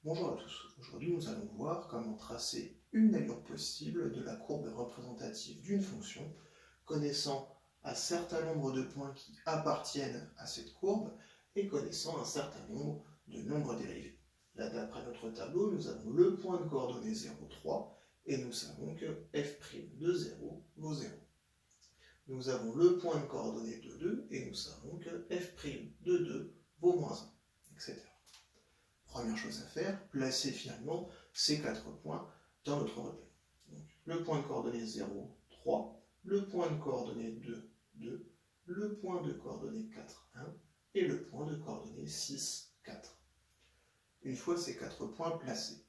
Bonjour à tous, aujourd'hui nous allons voir comment tracer une allure possible de la courbe représentative d'une fonction, connaissant un certain nombre de points qui appartiennent à cette courbe et connaissant un certain nombre de nombres dérivés. Là, d'après notre tableau, nous avons le point de coordonnées 0, 3 et nous savons que f' de 0 vaut 0. Nous avons le point de coordonnées de 2 et nous savons que f' de 2 vaut moins 1, etc. Première chose à faire, placer finalement ces 4 points dans notre repère. Donc, le point de coordonnées 0, 3, le point de coordonnées 2, 2, le point de coordonnées 4, 1 et le point de coordonnées 6, 4. Une fois ces 4 points placés,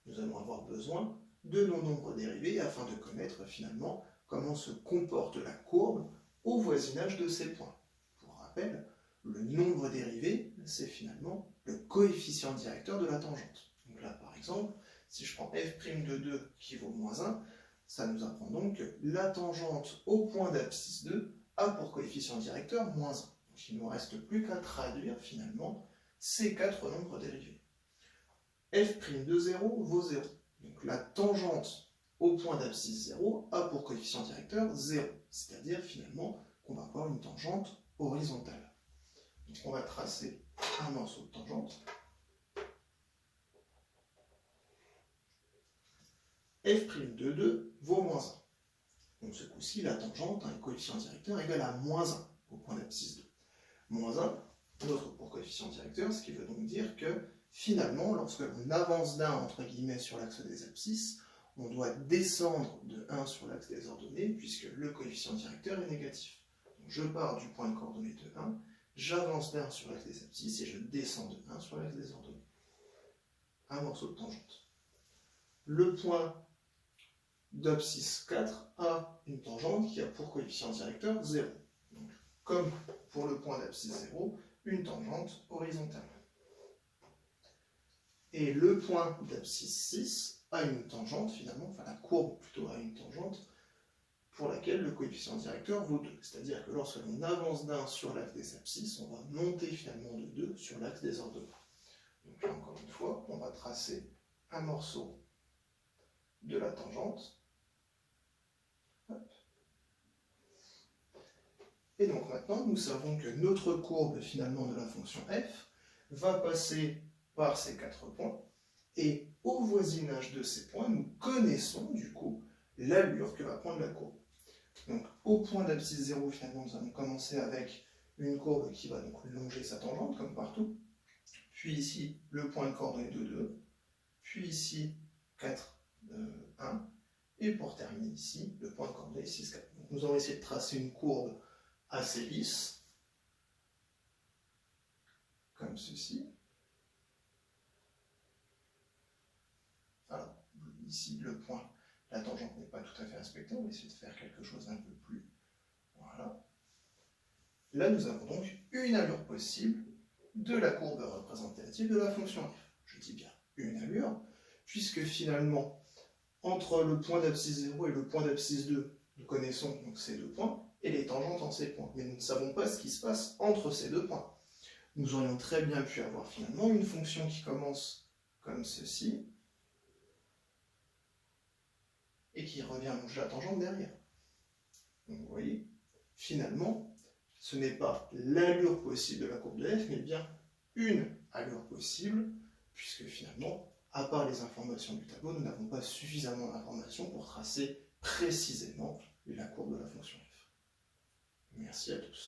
nous allons avoir besoin de nos nombres dérivés afin de connaître finalement comment se comporte la courbe au voisinage de ces points. Pour rappel, le nombre dérivé, c'est finalement le coefficient directeur de la tangente. Donc là, par exemple, si je prends f' de 2 qui vaut moins 1, ça nous apprend donc que la tangente au point d'abscisse 2 a pour coefficient directeur moins 1. Donc il ne nous reste plus qu'à traduire finalement ces 4 nombres dérivés. f' de 0 vaut 0. Donc la tangente au point d'abscisse 0 a pour coefficient directeur 0. C'est-à-dire finalement qu'on va avoir une tangente horizontale. Donc on va tracer un morceau de tangente. f' de 2 vaut moins 1. Donc ce coup-ci, la tangente a un coefficient directeur égal à moins 1 au point d'abscisse 2. Moins 1, notre pour coefficient directeur, ce qui veut donc dire que finalement, lorsque l'on avance d'un entre guillemets sur l'axe des abscisses, on doit descendre de 1 sur l'axe des ordonnées puisque le coefficient directeur est négatif. Donc je pars du point de coordonnées de 1, j'avance d'un sur l'axe des abscisses et je descends de 1 sur l'axe des ordonnées. Un morceau de tangente. Le point d'abscisse 4 a une tangente qui a pour coefficient directeur 0. Donc, comme pour le point d'abscisse 0, une tangente horizontale. Et le point d'abscisse 6 a une tangente finalement, enfin la courbe plutôt a une tangente pour laquelle le coefficient directeur vaut 2. C'est-à-dire que lorsque l'on avance d'un sur l'axe des abscisses, on va monter finalement de 2 sur l'axe des ordonnées. Donc là encore une fois, on va tracer un morceau de la tangente. Hop. Et donc maintenant, nous savons que notre courbe finalement de la fonction f va passer par ces 4 points. Et au voisinage de ces points, nous connaissons du coup l'allure que va prendre la courbe. Donc au point d'abscisse 0, finalement, nous allons commencer avec une courbe qui va donc longer sa tangente, comme partout. Puis ici, le point de coordonnées de 2. Puis ici, 4, 1. Et pour terminer ici, le point de coordonnées 6, 4. Donc nous allons essayer de tracer une courbe assez lisse, comme ceci. Alors, ici, le point, la tangente n'est pas tout à fait respectée, on va essayer de faire quelque chose d'un peu plus... Voilà. Là, nous avons donc une allure possible de la courbe représentative de la fonction f. Je dis bien une allure, puisque finalement, entre le point d'abscisse 0 et le point d'abscisse 2, nous connaissons donc ces deux points, et les tangentes en ces points. Mais nous ne savons pas ce qui se passe entre ces deux points. Nous aurions très bien pu avoir finalement une fonction qui commence comme ceci, et qui revient longer la tangente derrière. Donc vous voyez, finalement, ce n'est pas l'allure possible de la courbe de f, mais bien une allure possible, puisque finalement, à part les informations du tableau, nous n'avons pas suffisamment d'informations pour tracer précisément la courbe de la fonction f. Merci à tous.